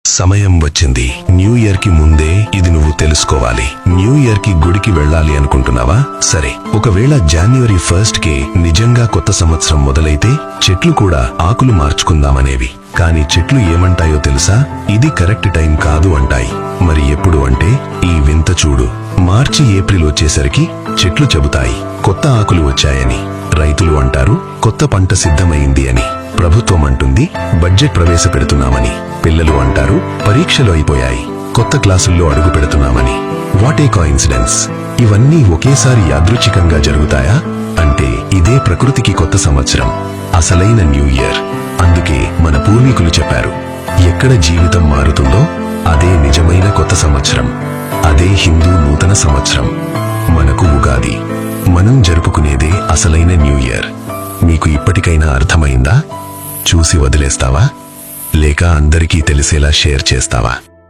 సమయం వచ్చింది. New year కి ముందే ఇది నువ్వు తెలుసుకోవాలి. న్యూ ఇయర్ కి గుడికి వెళ్ళాలి అనుకుంటున్నావా? సరే, ఒకవేళ January 1st కే నిజంగా కొత్త సంవత్సరం మొదలైతే చెట్లు కూడా ఆకులు మార్చుకుందామనేవి. కానీ చెట్లు ఏమంటాయో తెలుసా? ఇది కరెక్ట్ టైం కాదు అంటాయి. మరి ఎప్పుడు అంటే ఈ వింత చూడు. మార్చి ఏప్రిల్ వచ్చేసరికి చెట్లు చెబుతాయి కొత్త ఆకులు వచ్చాయని. రైతులు అంటారు కొత్త పంట సిద్ధమైంది అని. ప్రభుత్వం అంటుంది బడ్జెట్ ప్రవేశపెడుతున్నామని. పిల్లలు అంటారు పరీక్షలు అయిపోయాయి, కొత్త క్లాసుల్లో అడుగు పెడుతున్నామని. What a coincidence! ఇవన్నీ ఒకేసారి యాదృచ్ఛికంగా జరుగుతాయా? అంటే ఇదే ప్రకృతికి కొత్త సంవత్సరం, అసలైన న్యూ ఇయర్. అందుకే మన పూర్వీకులు చెప్పారు, ఎక్కడ జీవితం మారుతుందో అదే నిజమైన కొత్త సంవత్సరం. అదే హిందూ నూతన సంవత్సరం. మనకు ఉగాది. మనం జరుపుకునేదే అసలైన న్యూ ఇయర్. మీకు ఇప్పటికైనా అర్థమైందా? చూసి వదిలేస్తావా? లేక అందరికీ తెలిసేలా షేర్ చేస్తావా?